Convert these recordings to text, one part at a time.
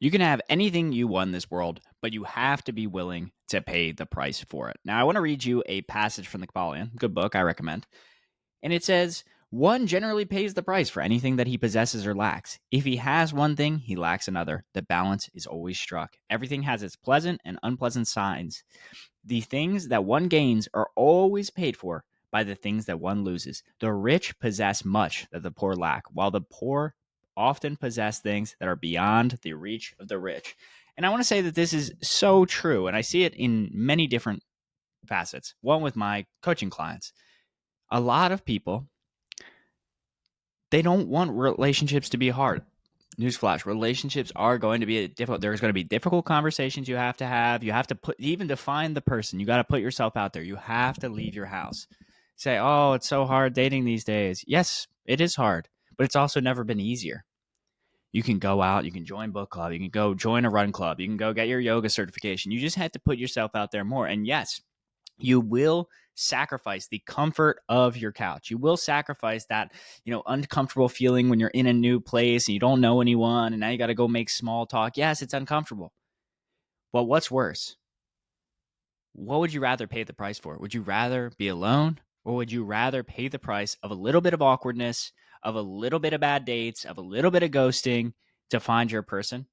You can have anything you want in this world, but you have to be willing to pay the price for it. Now, I want to read you a passage from the Kabbalion, good book, I recommend. And it says, one generally pays the price for anything that he possesses or lacks. If he has one thing, he lacks another. The balance is always struck. Everything has its pleasant and unpleasant sides. The things that one gains are always paid for by the things that one loses. The rich possess much that the poor lack, while the poor often possess things that are beyond the reach of the rich. And I want to say that this is so true, and I see it in many different facets. One with my coaching clients. A lot of people, they don't want relationships to be hard. Newsflash, relationships are going to be difficult. There's going to be difficult conversations you have to have. You have to even define the person. You got to put yourself out there. You have to leave your house. Say, oh, it's so hard dating these days. Yes, it is hard, but it's also never been easier. You can go out, you can join book club, you can go join a run club, you can go get your yoga certification. You just have to put yourself out there more. And yes, you will sacrifice the comfort of your couch. You will sacrifice that, uncomfortable feeling when you're in a new place and you don't know anyone and now you got to go make small talk. Yes, it's uncomfortable. But what's worse? What would you rather pay the price for? Would you rather be alone, or would you rather pay the price of a little bit of awkwardness, of a little bit of bad dates, of a little bit of ghosting to find your person?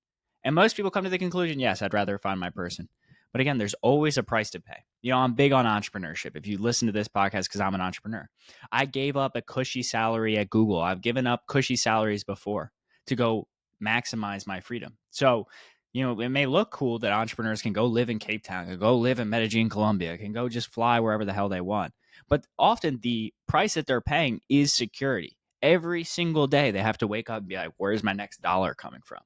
And most people come to the conclusion, yes, I'd rather find my person. But again, there's always a price to pay. I'm big on entrepreneurship. If you listen to this podcast, because I'm an entrepreneur, I gave up a cushy salary at Google. I've given up cushy salaries before to go maximize my freedom. So, it may look cool that entrepreneurs can go live in Cape Town, can go live in Medellin, Colombia, can go just fly wherever the hell they want. But often the price that they're paying is security. Every single day they have to wake up and be like, where's my next dollar coming from?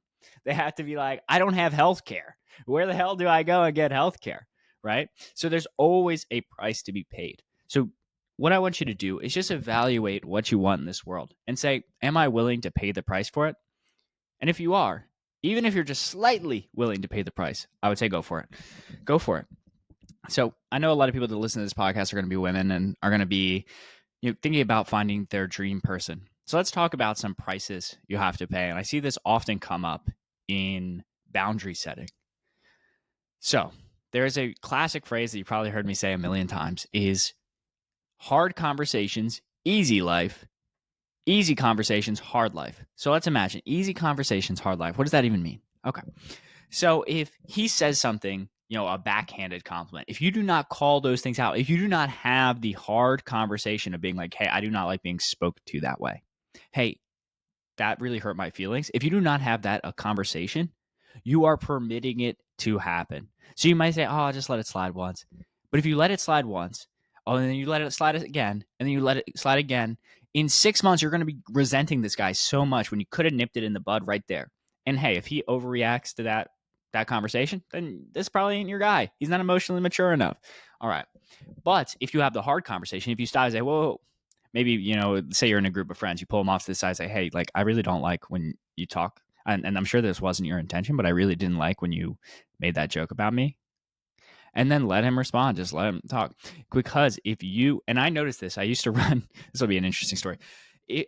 They have to be like, I don't have health care. Where the hell do I go and get health care? Right? So there's always a price to be paid. So what I want you to do is just evaluate what you want in this world and say, am I willing to pay the price for it? And if you are, even if you're just slightly willing to pay the price, I would say go for it. Go for it. So I know a lot of people that listen to this podcast are going to be women and are going to be thinking about finding their dream person. So let's talk about some prices you have to pay. And I see this often come up in boundary setting. So there's a classic phrase that you probably heard me say a million times is hard conversations, easy life. Easy conversations, hard life. So let's imagine easy conversations, hard life. What does that even mean? Okay. So if he says something, a backhanded compliment, if you do not call those things out, if you do not have the hard conversation of being like, hey, I do not like being spoken to that way. Hey, that really hurt my feelings. If you do not have that a conversation, you are permitting it to happen. So you might say, oh, I'll just let it slide once. But if you let it slide once, and then you let it slide again, and then you let it slide again, in 6 months, you're going to be resenting this guy so much when you could have nipped it in the bud right there. And hey, if he overreacts to that conversation, then this probably ain't your guy. He's not emotionally mature enough. All right. But if you have the hard conversation, if you start to say, whoa, maybe, say you're in a group of friends, you pull them off to the side, say, hey, like, I really don't like when you talk. And I'm sure this wasn't your intention, but I really didn't like when you made that joke about me. And then let him respond. Just let him talk. Because and I noticed this, I used to run, this will be an interesting story.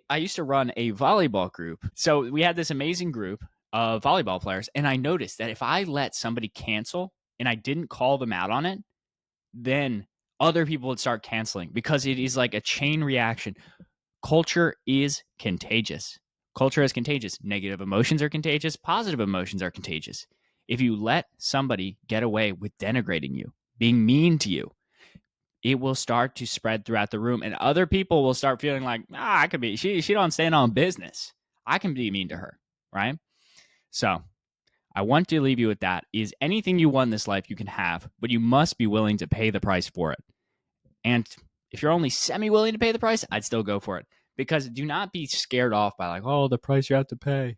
I used to run a volleyball group. So we had this amazing group of volleyball players. And I noticed that if I let somebody cancel and I didn't call them out on it, then other people would start canceling because it is like a chain reaction. Culture is contagious. Culture is contagious. Negative emotions are contagious. Positive emotions are contagious. If you let somebody get away with denigrating you, being mean to you, it will start to spread throughout the room, and other people will start feeling like, I could be, she don't stand on business. I can be mean to her, right? So I want to leave you with that. Is anything you want in this life you can have, but you must be willing to pay the price for it. And if you're only semi-willing to pay the price, I'd still go for it. Because do not be scared off by like, oh, the price you have to pay.